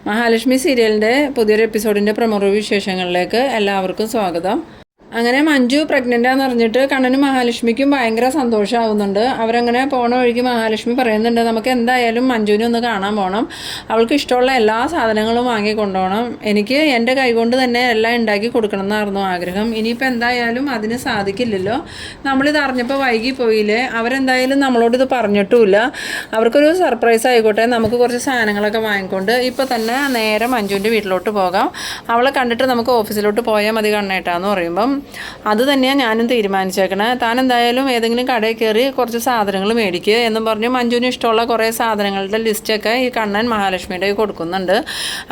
മഹാലക്ഷ്മി സീരിയലിൻ്റെ പുതിയൊരു എപ്പിസോഡിൻ്റെ പ്രൊമോ വിശേഷങ്ങളിലേക്ക് എല്ലാവർക്കും സ്വാഗതം. അങ്ങനെ മഞ്ജു പ്രഗ്നൻ്റാന്ന് അറിഞ്ഞിട്ട് കണ്ണനും മഹാലക്ഷ്മിക്കും ഭയങ്കര സന്തോഷമാവുന്നുണ്ട്. അവരങ്ങനെ പോണ വഴിക്ക് മഹാലക്ഷ്മി പറയുന്നുണ്ട്, നമുക്ക് എന്തായാലും മഞ്ജുവിനെ ഒന്ന് കാണാൻ പോകണം, അവൾക്ക് ഇഷ്ടമുള്ള എല്ലാ സാധനങ്ങളും വാങ്ങി കൊണ്ടുപോകണം, എനിക്ക് എൻ്റെ കൈകൊണ്ട് തന്നെ എല്ലാം ഉണ്ടാക്കി കൊടുക്കണം എന്നായിരുന്നു ആഗ്രഹം. ഇനിയിപ്പോൾ എന്തായാലും അതിന് സാധിക്കില്ലല്ലോ, നമ്മളിത് അറിഞ്ഞപ്പോൾ വൈകി പോയില്ലേ, അവരെന്തായാലും നമ്മളോട് ഇത് പറഞ്ഞിട്ടുമില്ല, അവർക്കൊരു സർപ്രൈസ് ആയിക്കോട്ടെ, നമുക്ക് കുറച്ച് സാധനങ്ങളൊക്കെ വാങ്ങിക്കൊണ്ട് ഇപ്പോൾ തന്നെ നേരെ മഞ്ജുവിൻ്റെ വീട്ടിലോട്ട് പോകാം, അവളെ കണ്ടിട്ട് നമുക്ക് ഓഫീസിലോട്ട് പോയാൽ മതി കണ്ണേട്ടാന്ന് പറയുമ്പം അത് തന്നെയാണ് ഞാനും തീരുമാനിച്ചേക്കണേ. താൻ എന്തായാലും ഏതെങ്കിലും കടയിൽ കയറി കുറച്ച് സാധനങ്ങൾ മേടിക്കുക എന്നും പറഞ്ഞ് മഞ്ജുവിന് ഇഷ്ടമുള്ള കുറേ സാധനങ്ങളുടെ ലിസ്റ്റൊക്കെ ഈ കണ്ണൻ മഹാലക്ഷ്മിയുടെ കൊടുക്കുന്നുണ്ട്.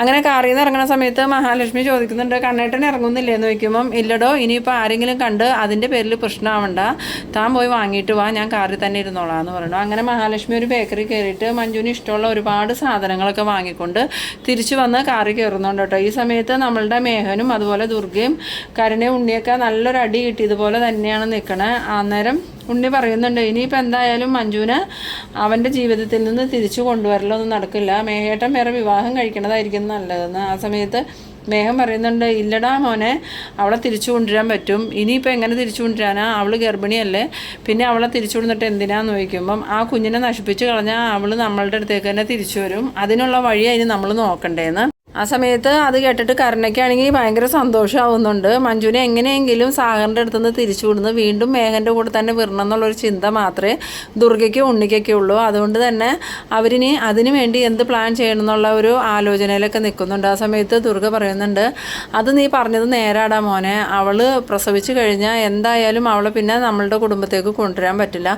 അങ്ങനെ കാറിൽ നിന്ന് ഇറങ്ങുന്ന സമയത്ത് മഹാലക്ഷ്മി ചോദിക്കുന്നുണ്ട്, കണ്ണേട്ടൻ ഇറങ്ങുന്നില്ലേ എന്ന് ചോദിക്കുമ്പം ഇല്ലടോ, ഇനിയിപ്പോൾ ആരെങ്കിലും കണ്ട് അതിൻ്റെ പേരിൽ പ്രശ്നമാവണ്ട, താൻ പോയി വാങ്ങിയിട്ട് വാ, ഞാൻ കാറിൽ തന്നെ ഇരുന്നോളാം എന്ന് പറഞ്ഞു. അങ്ങനെ മഹാലക്ഷ്മി ഒരു ബേക്കറി കയറിയിട്ട് മഞ്ജുവിന് ഇഷ്ടമുള്ള ഒരുപാട് സാധനങ്ങളൊക്കെ വാങ്ങിക്കൊണ്ട് തിരിച്ചു വന്ന് കാറിൽ കയറുന്നുണ്ട് കേട്ടോ. ഈ സമയത്ത് നമ്മളുടെ മേഘനും അതുപോലെ ദുർഗയും കരുണയും ഉണ്ണിയൊക്കെ നല്ലൊരു അടി കിട്ടി ഇതുപോലെ തന്നെയാണ് നിൽക്കണേ. അന്നേരം ഉണ്ണി പറയുന്നുണ്ട്, ഇനിയിപ്പോൾ എന്തായാലും മഞ്ജുവിനെ അവൻ്റെ ജീവിതത്തിൽ നിന്ന് തിരിച്ചു കൊണ്ടുവരലൊന്നും നടക്കില്ല, മേഘേട്ടൻ വേറെ വിവാഹം കഴിക്കണതായിരിക്കും നല്ലതെന്ന്. ആ സമയത്ത് മേഘം പറയുന്നുണ്ട്, ഇല്ലടാ മോനെ, അവളെ തിരിച്ചു കൊണ്ടുവരാൻ പറ്റും, ഇനിയിപ്പോൾ എങ്ങനെ തിരിച്ചു കൊണ്ടുവരാനാ, അവൾ ഗർഭിണിയല്ലേ, പിന്നെ അവളെ തിരിച്ചു കൊണ്ടുവന്നിട്ട് എന്തിനാന്ന് ചോദിക്കുമ്പം ആ കുഞ്ഞിനെ നശിപ്പിച്ച് കളഞ്ഞാൽ അവൾ നമ്മളുടെ അടുത്തേക്ക് തന്നെ തിരിച്ചു വരും, അതിനുള്ള വഴി അതിന് നമ്മൾ നോക്കണ്ടേന്ന്. ആ സമയത്ത് അത് കേട്ടിട്ട് കരുണയ്ക്കാണെങ്കിൽ ഭയങ്കര സന്തോഷമാവുന്നുണ്ട്. മഞ്ജുവിനെ എങ്ങനെയെങ്കിലും സാഗറിൻ്റെ അടുത്തുനിന്ന് തിരിച്ചു വിടുന്നു, വീണ്ടും മേഘൻ്റെ കൂടെ തന്നെ വിടണം എന്നുള്ളൊരു ചിന്ത മാത്രമേ ദുർഗയ്ക്കും ഉണ്ണിക്കൊക്കെ ഉള്ളൂ. അതുകൊണ്ട് തന്നെ അവരിനി അതിനു വേണ്ടി എന്ത് പ്ലാൻ ചെയ്യണം എന്നുള്ള ഒരു ആലോചനയിലൊക്കെ നിൽക്കുന്നുണ്ട്. ആ സമയത്ത് ദുർഗ പറയുന്നുണ്ട്, അത് നീ പറഞ്ഞത് നേരാടാ മോനെ, അവൾ പ്രസവിച്ച് കഴിഞ്ഞാൽ എന്തായാലും അവളെ പിന്നെ നമ്മളുടെ കുടുംബത്തേക്ക് കൊണ്ടുവരാൻ പറ്റില്ല.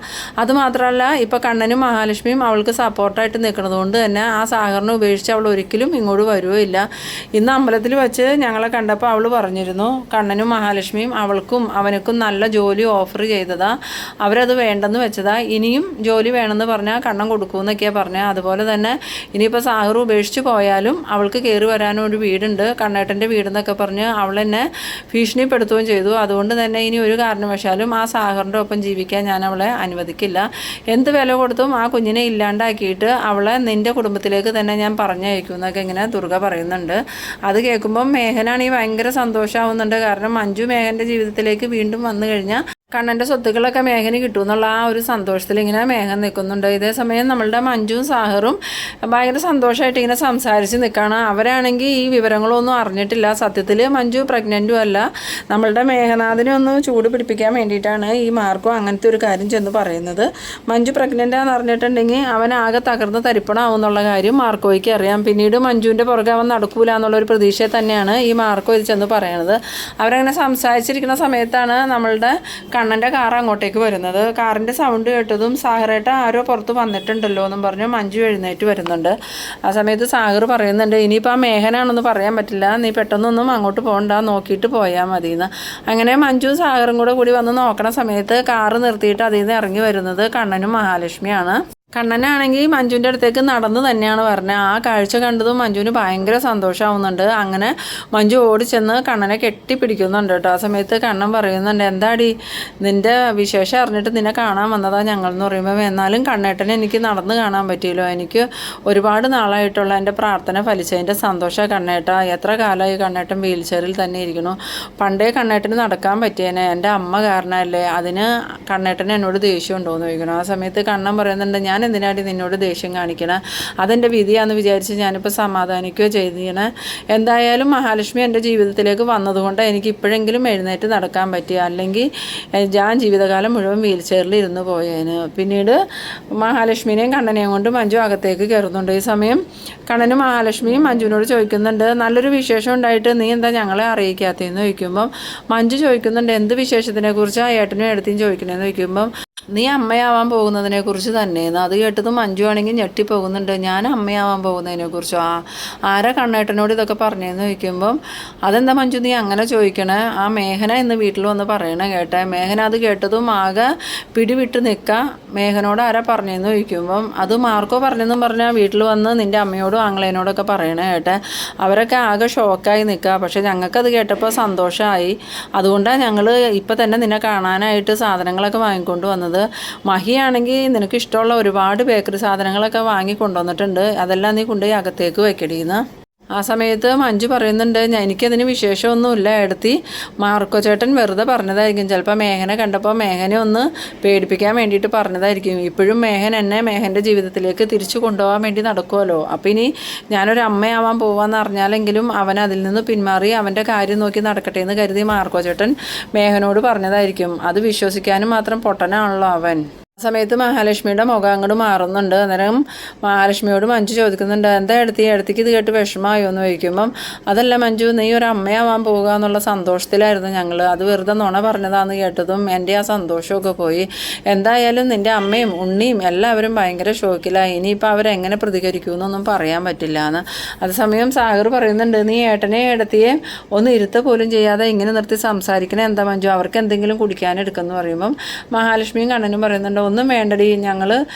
അതുമാത്രമല്ല ഇപ്പോൾ കണ്ണനും മഹാലക്ഷ്മിയും അവൾക്ക് സപ്പോർട്ടായിട്ട് നിൽക്കുന്നത് കൊണ്ട് തന്നെ ആ സാഗറിനെ ഉപേക്ഷിച്ച് അവൾ ഒരിക്കലും ഇങ്ങോട്ട് വരുമോ ഇല്ല. ഇന്ന് അമ്പലത്തിൽ വെച്ച് ഞങ്ങളെ കണ്ടപ്പോൾ അവൾ പറഞ്ഞിരുന്നു, കണ്ണനും മഹാലക്ഷ്മിയും അവൾക്കും അവനക്കും നല്ല ജോലി ഓഫർ ചെയ്തതാ, അവരത് വേണ്ടെന്ന് വെച്ചതാ, ഇനിയും ജോലി വേണമെന്ന് പറഞ്ഞാൽ കണ്ണൻ കൊടുക്കുമെന്നൊക്കെയാണ് പറഞ്ഞത്. അതുപോലെ തന്നെ ഇനിയിപ്പോൾ സാഗർ ഉപേക്ഷിച്ച് പോയാലും അവൾക്ക് കയറി വരാനൊരു വീടുണ്ട്, കണ്ണേട്ടൻ്റെ വീടെന്നൊക്കെ പറഞ്ഞ് അവൾ എന്നെ ഭീഷണിപ്പെടുത്തുകയും ചെയ്തു. അതുകൊണ്ട് തന്നെ ഇനി ഒരു കാരണവശാലും ആ സാഗറിൻ്റെ ഒപ്പം ജീവിക്കാൻ ഞാൻ അവളെ അനുവദിക്കില്ല, എന്ത് വില കൊടുത്തും ആ കുഞ്ഞിനെ ഇല്ലാണ്ടാക്കിയിട്ട് അവളെ നിൻ്റെ കുടുംബത്തിലേക്ക് തന്നെ ഞാൻ പറഞ്ഞയക്കും എന്നൊക്കെ ഇങ്ങനെ ദുർഗ പറയുന്നുണ്ട്. അത് കേൾക്കുമ്പം മേഘനാണെങ്കിൽ ഭയങ്കര സന്തോഷമാവുന്നുണ്ട്. കാരണം മഞ്ജു മേഘൻ്റെ ജീവിതത്തിലേക്ക് വീണ്ടും വന്നു കഴിഞ്ഞാൽ കണ്ണൻ്റെ സ്വത്തുക്കളൊക്കെ മേഘന് കിട്ടുമെന്നുള്ള ആ ഒരു സന്തോഷത്തിൽ ഇങ്ങനെ മേഘൻ നിൽക്കുന്നുണ്ട്. ഇതേ സമയം നമ്മളുടെ മഞ്ജുവും സാഹറും ഭയങ്കര സന്തോഷമായിട്ട് ഇങ്ങനെ സംസാരിച്ച് നിൽക്കുകയാണ്. അവരാണെങ്കിൽ ഈ വിവരങ്ങളൊന്നും അറിഞ്ഞിട്ടില്ല. സത്യത്തിൽ മഞ്ജു പ്രഗ്നൻറ്റും അല്ല, നമ്മളുടെ മേഘനാഥിനെ ഒന്ന് ചൂട് പിടിപ്പിക്കാൻ വേണ്ടിയിട്ടാണ് ഈ മാർക്കോ അങ്ങനത്തെ ഒരു കാര്യം ചെന്ന് പറയുന്നത്. മഞ്ജു പ്രഗ്നൻ്റാന്ന് അറിഞ്ഞിട്ടുണ്ടെങ്കിൽ അവൻ ആകെ തകർന്ന് തരിപ്പണാവും എന്നുള്ള കാര്യം മാർക്കോയ്ക്ക് അറിയാം. പിന്നീട് മഞ്ജുവിൻ്റെ പുറകെ അവൻ നടക്കൂല എന്നുള്ളൊരു പ്രതീക്ഷയെ തന്നെയാണ് ഈ മാർക്കോ ഇത് ചെന്ന് പറയണത്. അവരങ്ങനെ സംസാരിച്ചിരിക്കുന്ന സമയത്താണ് നമ്മളുടെ കണ്ണൻ്റെ കാർ അങ്ങോട്ടേക്ക് വരുന്നത്. കാറിൻ്റെ സൗണ്ട് കേട്ടതും സാഗറേട്ട ആരോ പുറത്ത് വന്നിട്ടുണ്ടല്ലോ എന്നും പറഞ്ഞ് മഞ്ജു എഴുന്നേറ്റ് വരുന്നുണ്ട്. ആ സമയത്ത് സാഗർ പറയുന്നുണ്ട്, ഇനിയിപ്പോൾ ആ മേഘനാണെന്ന് പറയാൻ പറ്റില്ല, നീ പെട്ടെന്നൊന്നും അങ്ങോട്ട് പോകണ്ട, നോക്കിയിട്ട് പോയാൽ മതിയെന്ന്. അങ്ങനെ മഞ്ജു സാഗറും കൂടി വന്ന് നോക്കണ സമയത്ത് കാറ് നിർത്തിയിട്ട് അതിൽ നിന്ന് ഇറങ്ങി വരുന്നത് കണ്ണനും മഹാലക്ഷ്മിയാണ്. കണ്ണനാണെങ്കിൽ മഞ്ജുവിൻ്റെ അടുത്തേക്ക് നടന്ന് തന്നെയാണ് പറഞ്ഞത്. ആ കാഴ്ച കണ്ടതും മഞ്ജുവിന് ഭയങ്കര സന്തോഷമാവുന്നുണ്ട്. അങ്ങനെ മഞ്ജു ഓടിച്ചെന്ന് കണ്ണനെ കെട്ടിപ്പിടിക്കുന്നുണ്ട് കേട്ടോ. ആ സമയത്ത് കണ്ണൻ പറയുന്നുണ്ട്, എന്താടി നിൻ്റെ വിശേഷം അറിഞ്ഞിട്ട് നിന്നെ കാണാൻ വന്നതാ ഞങ്ങളെന്ന് പറയുമ്പോൾ, എന്നാലും കണ്ണേട്ടനെ എനിക്ക് നടന്ന് കാണാൻ പറ്റിയല്ലോ, എനിക്ക് ഒരുപാട് നാളായിട്ടുള്ള എൻ്റെ പ്രാർത്ഥന ഫലിച്ചതിൻ്റെ സന്തോഷമാണ് കണ്ണേട്ട, എത്ര കാലമായി കണ്ണേട്ടൻ വീൽ ചെയറിൽ തന്നെ ഇരിക്കണു, പണ്ടേ കണ്ണേട്ടന് നടക്കാൻ പറ്റിയേനെ, എൻ്റെ അമ്മ കാരണമല്ലേ, അതിന് കണ്ണേട്ടന് എന്നോട് ദേഷ്യം ഉണ്ടോ എന്ന് ചോദിക്കണം. ആ സമയത്ത് കണ്ണൻ പറയുന്നുണ്ട്, ഞാൻ എന്തിനാടി നിന്നോട് ദേഷ്യം കാണിക്കണം, അതെൻ്റെ വിധിയാണെന്ന് വിചാരിച്ച് ഞാനിപ്പോൾ സമാധാനിക്കുകയോ ചെയ്യണേ, എന്തായാലും മഹാലക്ഷ്മി എൻ്റെ ജീവിതത്തിലേക്ക് വന്നതുകൊണ്ട് എനിക്ക് ഇപ്പോഴെങ്കിലും എഴുന്നേറ്റ് നടക്കാൻ പറ്റി, അല്ലെങ്കിൽ ഞാൻ ജീവിതകാലം മുഴുവൻ വീൽ ചെയറിൽ ഇരുന്ന് പോയേന്. പിന്നീട് മഹാലക്ഷ്മിനെയും കണ്ണനെയും കൊണ്ട് മഞ്ജു അകത്തേക്ക് കയറുന്നുണ്ട്. ഈ സമയം കണ്ണനും മഹാലക്ഷ്മിയും മഞ്ജുവിനോട് ചോദിക്കുന്നുണ്ട്, നല്ലൊരു വിശേഷം ഉണ്ടായിട്ട് നീ എന്താ ഞങ്ങളെ അറിയിക്കാത്തതെന്ന് ചോദിക്കുമ്പം മഞ്ജു ചോദിക്കുന്നുണ്ട്, എന്ത് വിശേഷത്തിനെ കുറിച്ചാണ് ഏട്ടനും എടുത്തിയും ചോദിക്കണേന്ന് ചോദിക്കുമ്പം, നീ അമ്മയാവാൻ പോകുന്നതിനെക്കുറിച്ച് തന്നെയെന്ന്. അത് കേട്ടതും മഞ്ജു ആണെങ്കിൽ ഞെട്ടിപ്പോകുന്നുണ്ട്, ഞാൻ അമ്മയാവാൻ പോകുന്നതിനെക്കുറിച്ചോ, ആരാ കണ്ണേട്ടനോട് ഇതൊക്കെ പറഞ്ഞതെന്ന് ചോദിക്കുമ്പം, അതെന്താ മഞ്ജു നീ അങ്ങനെ ചോദിക്കണേ, ആ മേഘന ഇന്ന് വീട്ടിൽ വന്ന് പറയണേ കേട്ടെ. മേഘന അത് കേട്ടതും ആകെ പിടിവിട്ട് നിൽക്കുക, മേഘനോട് ആരാ പറഞ്ഞതെന്ന് ചോദിക്കുമ്പം, അത് മാർക്കോ പറഞ്ഞെന്നും പറഞ്ഞാൽ വീട്ടിൽ വന്ന് നിൻ്റെ അമ്മയോടും ആങ്ങളേനോടൊക്കെ പറയണേ കേട്ടെ. അവരൊക്കെ ആകെ ഷോക്കായി നിൽക്കുക. പക്ഷേ ഞങ്ങൾക്കത് കേട്ടപ്പോൾ സന്തോഷമായി, അതുകൊണ്ടാണ് ഞങ്ങൾ ഇപ്പം തന്നെ നിന്നെ കാണാനായിട്ട് സാധനങ്ങളൊക്കെ വാങ്ങിക്കൊണ്ട് വന്നത്. മഹിയാണെങ്കിൽ നിനക്ക് ഇഷ്ടമുള്ള ഒരുപാട് ബേക്കറി സാധനങ്ങളൊക്കെ വാങ്ങി കൊണ്ടുവന്നിട്ടുണ്ട്, അതെല്ലാം നീ കൊണ്ടുപോയി അകത്തേക്ക് വെക്കടിയെന്ന്. ആ ആ സമയത്ത് മഞ്ജു പറയുന്നുണ്ട്, എനിക്കതിന് വിശേഷമൊന്നുമില്ല ഏടത്തി, മാർക്കോ ചേട്ടൻ വെറുതെ പറഞ്ഞതായിരിക്കും, ചിലപ്പോൾ മേഘനെ കണ്ടപ്പോൾ മേഘനെ ഒന്ന് പേടിപ്പിക്കാൻ വേണ്ടിയിട്ട് പറഞ്ഞതായിരിക്കും. ഇപ്പോഴും മേഘൻ എന്നെ മേഘൻ്റെ ജീവിതത്തിലേക്ക് തിരിച്ചു കൊണ്ടുപോകാൻ വേണ്ടി നടക്കുമല്ലോ, അപ്പം ഇനി ഞാനൊരു അമ്മയാവാൻ പോവാന്ന് അറിഞ്ഞാലെങ്കിലും അവൻ അതിൽ നിന്ന് പിന്മാറി അവൻ്റെ കാര്യം നോക്കി നടക്കട്ടെ എന്ന് കരുതി മാർക്കോ ചേട്ടൻ മേഘനോട് പറഞ്ഞതായിരിക്കും. അത് വിശ്വസിക്കാനും മാത്രം പൊട്ടനാണല്ലോ അവൻ. ആ സമയത്ത് മഹാലക്ഷ്മിയുടെ മുഖം അങ്ങോട്ട് മാറുന്നുണ്ട്. അന്നേരം മഹാലക്ഷ്മിയോട് മഞ്ജു ചോദിക്കുന്നുണ്ട്, എന്താ എടുത്തിക്ക് ഇത് കേട്ട് വിഷമമായോ എന്ന് ചോദിക്കുമ്പം, അതല്ല മഞ്ജു, നീ ഒരു അമ്മയാവാൻ പോവുക എന്നുള്ള സന്തോഷത്തിലായിരുന്നു ഞങ്ങൾ, അത് വെറുതെ നുണ പറഞ്ഞതാന്ന് കേട്ടതും എൻ്റെ ആ സന്തോഷമൊക്കെ പോയി. എന്തായാലും നിൻ്റെ അമ്മയും ഉണ്ണിയും എല്ലാവരും ഭയങ്കര ഷോക്കിലായി, ഇനിയിപ്പോൾ അവരെങ്ങനെ പ്രതികരിക്കുമെന്നൊന്നും പറയാൻ പറ്റില്ല എന്ന്. അതേസമയം സാഗർ പറയുന്നുണ്ട്, നീ ഏട്ടനെ ഏടത്തിയെ ഒന്ന് ഇരുത്ത പോലും ചെയ്യാതെ ഇങ്ങനെ നിർത്തി സംസാരിക്കണേ എന്താ മഞ്ജു, അവർക്ക് എന്തെങ്കിലും കുടിക്കാനെടുക്കുമെന്ന് പറയുമ്പം മഹാലക്ഷ്മിയും കണ്ണനും പറയുന്നുണ്ട്, ഒന്നും വേണ്ടടി, ഞങ്ങൾ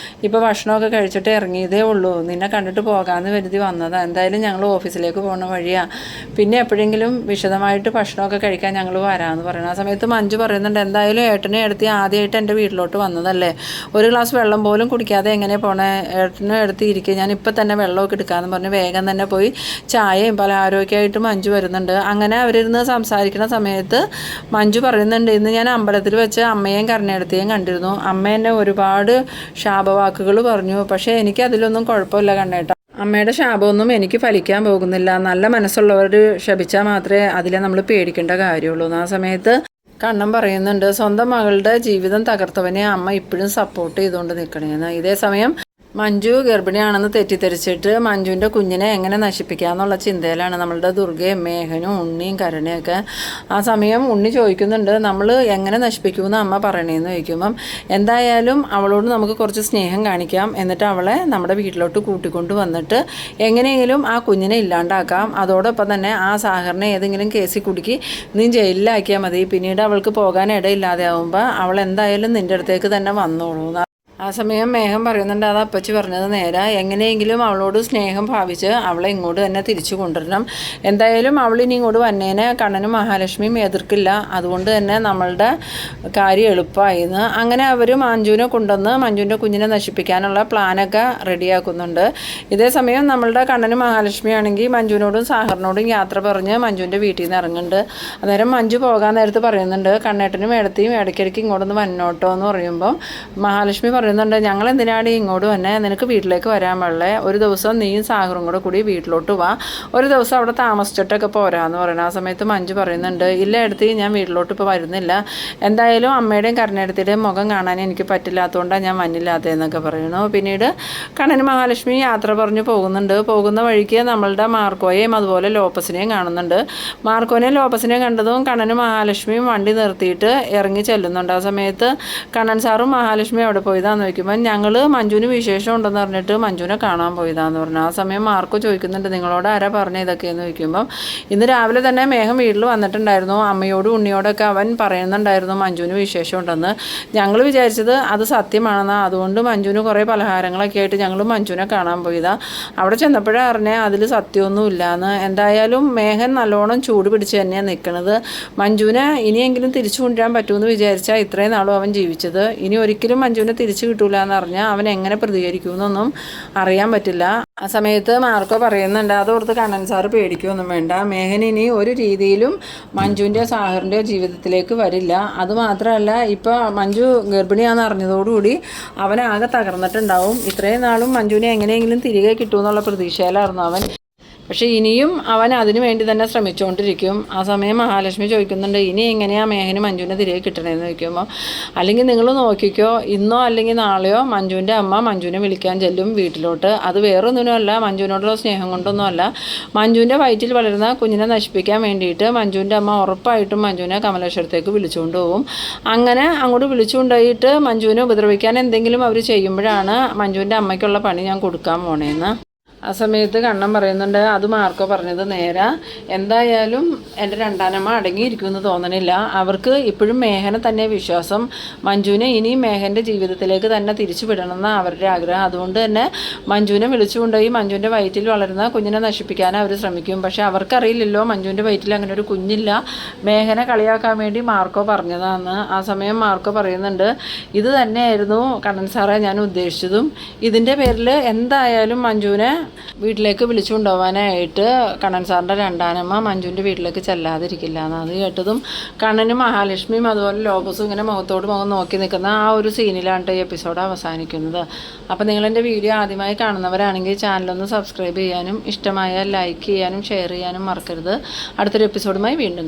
ഇപ്പോൾ ഭക്ഷണമൊക്കെ കഴിച്ചിട്ട് ഇറങ്ങിയതേ ഉള്ളൂ, നിന്നെ കണ്ടിട്ട് പോകാമെന്ന് കരുതി വന്നതാണ്, എന്തായാലും ഞങ്ങൾ ഓഫീസിലേക്ക് പോകുന്ന വഴിയാണ്, പിന്നെ എപ്പോഴെങ്കിലും വിശദമായിട്ട് ഭക്ഷണമൊക്കെ കഴിക്കാൻ ഞങ്ങൾ വരാമെന്ന് പറയുന്നത്. ആ സമയത്ത് മഞ്ജു പറയുന്നുണ്ട്, എന്തായാലും ഏട്ടനെ എടുത്തി ആദ്യമായിട്ട് എൻ്റെ വീട്ടിലോട്ട് വന്നതല്ലേ, ഒരു ഗ്ലാസ് വെള്ളം പോലും കുടിക്കാതെ എങ്ങനെ പോണേ, ഏട്ടനെ എടുത്ത് ഇരിക്കുക, ഞാൻ ഇപ്പം തന്നെ വെള്ളമൊക്കെ എടുക്കാമെന്ന് പറഞ്ഞ് വേഗം തന്നെ പോയി ചായയും പലഹാരമൊക്കെ ആയിട്ട് മഞ്ജു വരുന്നുണ്ട്. അങ്ങനെ അവരിരുന്ന് സംസാരിക്കുന്ന സമയത്ത് മഞ്ജു പറയുന്നുണ്ട്, ഇന്ന് ഞാൻ അമ്പലത്തിൽ വെച്ച് അമ്മയെയും കരുണയെടുത്തേയും കണ്ടിരുന്നു, അമ്മ എന്നെ ഒരുപാട് ശാപവാക്കുകൾ പറഞ്ഞു, പക്ഷേ എനിക്ക് അതിലൊന്നും കുഴപ്പമില്ല കണ്ണേട്ട, അമ്മയുടെ ശാപമൊന്നും എനിക്ക് ഫലിക്കാൻ പോകുന്നില്ല, നല്ല മനസ്സുള്ളവർ ശപിച്ചാൽ മാത്രമേ അതിലെ നമ്മൾ പേടിക്കേണ്ട കാര്യമുള്ളൂ. ആ സമയത്ത് കണ്ണൻ പറയുന്നുണ്ട്, സ്വന്തം മകളുടെ ജീവിതം തകർത്തവനെ അമ്മ ഇപ്പോഴും സപ്പോർട്ട് ചെയ്തുകൊണ്ട് നിൽക്കണേന്ന്. ഇതേ സമയം മഞ്ജു ഗർഭിണിയാണെന്ന് തെറ്റിദ്ധരിച്ചിട്ട് മഞ്ജുവിൻ്റെ കുഞ്ഞിനെ എങ്ങനെ നശിപ്പിക്കാമെന്നുള്ള ചിന്തയിലാണ് നമ്മളുടെ ദുർഗയും മേഘനും ഉണ്ണിയും കരുണയൊക്കെ. ആ സമയം ഉണ്ണി ചോദിക്കുന്നുണ്ട്, നമ്മൾ എങ്ങനെ നശിപ്പിക്കുമെന്ന് അമ്മ പറയണേന്ന് ചോദിക്കുമ്പം, എന്തായാലും അവളോട് നമുക്ക് കുറച്ച് സ്നേഹം കാണിക്കാം, എന്നിട്ട് അവളെ നമ്മുടെ വീട്ടിലോട്ട് കൂട്ടിക്കൊണ്ട് വന്നിട്ട് എങ്ങനെയെങ്കിലും ആ കുഞ്ഞിനെ ഇല്ലാണ്ടാക്കാം, അതോടൊപ്പം തന്നെ ആ സാഗറിനെ ഏതെങ്കിലും കേസിൽ കുടുക്കി നീ ജയിലിലാക്കിയാൽ മതി, പിന്നീട് അവൾക്ക് പോകാൻ ഇടയില്ലാതെ ആകുമ്പോൾ അവൾ എന്തായാലും നിൻ്റെ അടുത്തേക്ക് തന്നെ വന്നോളൂ. ആ സമയം മേഘം പറയുന്നുണ്ട്, അത് അപ്പച്ചി പറഞ്ഞത് നേരെ, എങ്ങനെയെങ്കിലും അവളോട് സ്നേഹം ഭാവിച്ച് അവളെ ഇങ്ങോട്ട് തന്നെ തിരിച്ചു കൊണ്ടുവരണം, എന്തായാലും അവളിനി ഇങ്ങോട്ട് വന്നേനെ കണ്ണനും മഹാലക്ഷ്മിയും എതിർക്കില്ല, അതുകൊണ്ട് തന്നെ നമ്മളുടെ കാര്യം എളുപ്പമായിന്ന്. അങ്ങനെ അവർ മഞ്ജുവിനെ കൊണ്ടുവന്ന് മഞ്ജുവിൻ്റെ കുഞ്ഞിനെ നശിപ്പിക്കാനുള്ള പ്ലാനൊക്കെ റെഡിയാക്കുന്നുണ്ട്. ഇതേ സമയം നമ്മളുടെ കണ്ണനും മഹാലക്ഷ്മി ആണെങ്കിൽ മഞ്ജുവിനോടും സാഗറിനോടും യാത്ര പറഞ്ഞ് മഞ്ജുവിൻ്റെ വീട്ടിൽ നിന്ന് ഇറങ്ങുന്നുണ്ട്. അന്നേരം മഞ്ജു പോകാൻ നേരത്ത് പറയുന്നുണ്ട്, കണ്ണേട്ടനും ഏടത്തിയും ഇടയ്ക്കിടയ്ക്ക് ഇങ്ങോട്ടൊന്ന് വന്നോട്ടോ എന്ന് പറയുമ്പോൾ മഹാലക്ഷ്മി പറയുന്നുണ്ട്, ഞങ്ങൾ എന്തിനാണ് ഇങ്ങോട്ട് വന്നെ, നിനക്ക് വീട്ടിലേക്ക് വരാൻ പാടില്ലേ, ഒരു ദിവസം നീയും സാഗറും കൂടി വീട്ടിലോട്ട് വാ, ഒരു ദിവസം അവിടെ താമസിച്ചിട്ടൊക്കെ പോരാന്ന് പറയുന്നത്. ആ സമയത്ത് മഞ്ജു പറയുന്നുണ്ട്, ഇല്ല എടുത്ത് ഞാൻ വീട്ടിലോട്ട് ഇപ്പോൾ വരുന്നില്ല, എന്തായാലും അമ്മയുടെയും കരുണയെടുത്തിയുടെയും മുഖം കാണാൻ എനിക്ക് പറ്റില്ലാത്തതുകൊണ്ടാണ് ഞാൻ വന്നില്ലാത്തതെന്നൊക്കെ പറയുന്നു. പിന്നീട് കണ്ണനും മഹാലക്ഷ്മി യാത്ര പറഞ്ഞു പോകുന്നുണ്ട്. പോകുന്ന വഴിക്ക് നമ്മളുടെ മാർക്കോയെയും അതുപോലെ ലോപ്പസിനെയും കാണുന്നുണ്ട്. മാർക്കോനെയും ലോപ്പസിനെയും കണ്ടതും കണ്ണനും മഹാലക്ഷ്മിയും വണ്ടി നിർത്തിയിട്ട് ഇറങ്ങി ചെല്ലുന്നുണ്ട്. ആ സമയത്ത് കണ്ണൻ സാറും മഹാലക്ഷ്മിയും അവിടെ പോയതാന്ന് ചോദിക്കുമ്പോൾ, ഞങ്ങൾ മഞ്ജുവിന് വിശേഷം ഉണ്ടെന്ന് പറഞ്ഞിട്ട് മഞ്ജുവിനെ കാണാൻ പോയതാന്ന് പറഞ്ഞു. ആ സമയം മാർക്കോ ചോദിക്കുന്നുണ്ട്, നിങ്ങളോട് ആരാ പറഞ്ഞ ഇതൊക്കെയെന്ന് ചോദിക്കുമ്പം, ഇന്ന് രാവിലെ തന്നെ മേഘം വീട്ടിൽ വന്നിട്ടുണ്ടായിരുന്നു, അമ്മയോടും ഉണ്ണിയോടൊക്കെ അവൻ പറയുന്നുണ്ടായിരുന്നു മഞ്ജുവിന് വിശേഷം ഉണ്ടെന്ന്, ഞങ്ങൾ വിചാരിച്ചത് അത് സത്യമാണെന്ന്, അതുകൊണ്ട് മഞ്ജുവിന് കുറേ പലഹാരങ്ങളൊക്കെ ആയിട്ട് ഞങ്ങൾ മഞ്ജുവിനെ കാണാൻ പോയതാ, അവിടെ ചെന്നപ്പോഴേ അറിഞ്ഞേ അതിൽ സത്യമൊന്നുമില്ലാന്ന്. എന്തായാലും മേഘൻ നല്ലോണം ചൂട് പിടിച്ച് തന്നെയാണ് നിൽക്കുന്നത്, മഞ്ജുവിനെ ഇനിയെങ്കിലും തിരിച്ചു കൊണ്ടുവരാൻ പറ്റുമെന്ന് വിചാരിച്ചാൽ ഇത്രയും നാളും അവൻ ജീവിച്ചത്, ഇനി ഒരിക്കലും മഞ്ജുവിനെ തിരിച്ചു കിട്ടൂല എന്ന് പറഞ്ഞാൽ അവൻ എങ്ങനെ പ്രതികരിക്കുമെന്നൊന്നും അറിയാൻ പറ്റില്ല. ആ സമയത്ത് മാർക്കോ പറയുന്നുണ്ട്, അതോർത്ത് കണ്ണൻ സാറ് പേടിക്കുകയൊന്നും വേണ്ട, മേഘൻ ഇനി ഒരു രീതിയിലും മഞ്ജുവിൻ്റെയോ സാഗറിൻ്റെയോ ജീവിതത്തിലേക്ക് വരില്ല, അതുമാത്രമല്ല ഇപ്പോൾ മഞ്ജു ഗർഭിണിയാണെന്ന് അറിഞ്ഞതോടുകൂടി അവനാകെ തകർന്നിട്ടുണ്ടാവും, ഇത്രയും നാളും മഞ്ജുവിനെ എങ്ങനെയെങ്കിലും തിരികെ കിട്ടുമെന്നുള്ള പ്രതീക്ഷയിലായിരുന്നു അവൻ, പക്ഷേ ഇനിയും അവൻ അതിനു വേണ്ടി തന്നെ ശ്രമിച്ചുകൊണ്ടിരിക്കും. ആ സമയം മഹാലക്ഷ്മി ചോദിക്കുന്നുണ്ട്, ഇനി എങ്ങനെയാണ് മേഘന് മഞ്ജുവിനെ തിരികെ കിട്ടണമെന്ന് ചോദിക്കുമ്പോൾ, അല്ലെങ്കിൽ നിങ്ങൾ നോക്കിക്കോ, ഇന്നോ അല്ലെങ്കിൽ നാളെയോ മഞ്ജുവിൻ്റെ അമ്മ മഞ്ജുവിനെ വിളിക്കാൻ ചെല്ലും വീട്ടിലോട്ട്, അത് വേറൊന്നിനുമല്ല, മഞ്ജുവിനോടുള്ള സ്നേഹം കൊണ്ടൊന്നുമല്ല, മഞ്ജുവിൻ്റെ വയറ്റിൽ വളരുന്ന കുഞ്ഞിനെ നശിപ്പിക്കാൻ വേണ്ടിയിട്ട് മഞ്ജുവിൻ്റെ അമ്മ ഉറപ്പായിട്ടും മഞ്ജുവിനെ കമലേശ്വരത്തേക്ക് വിളിച്ചുകൊണ്ട് പോകും. അങ്ങനെ അങ്ങോട്ട് വിളിച്ചുകൊണ്ടുപോയിട്ട് മഞ്ജുവിനെ ഉപദ്രവിക്കാൻ എന്തെങ്കിലും അവർ ചെയ്യുമ്പോഴാണ് മഞ്ജുവിൻ്റെ അമ്മയ്ക്കുള്ള പണി ഞാൻ കൊടുക്കാൻ പോണേന്ന്. ആ സമയത്ത് കണ്ണൻ പറയുന്നുണ്ട്, അത് മാർക്കോ പറഞ്ഞത് നേരെ, എന്തായാലും എൻ്റെ രണ്ടാനമ്മ അടങ്ങിയിരിക്കുമെന്ന് തോന്നണില്ല, അവർക്ക് ഇപ്പോഴും മേഘനെ തന്നെ വിശ്വാസം, മഞ്ജുവിനെ ഇനിയും മേഘൻ്റെ ജീവിതത്തിലേക്ക് തന്നെ തിരിച്ചു വിടണമെന്ന് അവരുടെ ആഗ്രഹം, അതുകൊണ്ട് തന്നെ മഞ്ജുവിനെ വിളിച്ചുകൊണ്ടുപോയി മഞ്ജുവിൻ്റെ വയറ്റിൽ വളരുന്ന കുഞ്ഞിനെ നശിപ്പിക്കാൻ അവർ ശ്രമിക്കും, പക്ഷേ അവർക്കറിയില്ലല്ലോ മഞ്ജുവിൻ്റെ വയറ്റിൽ അങ്ങനെ ഒരു കുഞ്ഞില്ല, മേഘനെ കളിയാക്കാൻ വേണ്ടി മാർക്കോ പറഞ്ഞതാന്ന്. ആ സമയം മാർക്കോ പറയുന്നുണ്ട്, ഇത് തന്നെയായിരുന്നു കണ്ണൻ സാറെ ഞാൻ ഉദ്ദേശിച്ചതും, ഇതിൻ്റെ പേരിൽ എന്തായാലും മഞ്ജുവിനെ വീട്ടിലേക്ക് വിളിച്ചു കൊണ്ടുപോകാനായിട്ട് കണ്ണൻ സാറിൻ്റെ രണ്ടാനമ്മ മഞ്ജുവിൻ്റെ വീട്ടിലേക്ക് ചെല്ലാതിരിക്കില്ല എന്ന്. അത് കേട്ടതും കണ്ണനും മഹാലക്ഷ്മിയും അതുപോലെ ലോബസും ഇങ്ങനെ മുഖത്തോട് മുഖം നോക്കി നിൽക്കുന്ന ആ ഒരു സീനിലാണ് ഈ എപ്പിസോഡ് അവസാനിക്കുന്നത്. അപ്പോൾ നിങ്ങളെൻ്റെ വീഡിയോ ആദ്യമായി കാണുന്നവരാണെങ്കിൽ ചാനലൊന്ന് സബ്സ്ക്രൈബ് ചെയ്യാനും ഇഷ്ടമായാൽ ലൈക്ക് ചെയ്യാനും ഷെയർ ചെയ്യാനും മറക്കരുത്. അടുത്തൊരു എപ്പിസോഡുമായി വീണ്ടും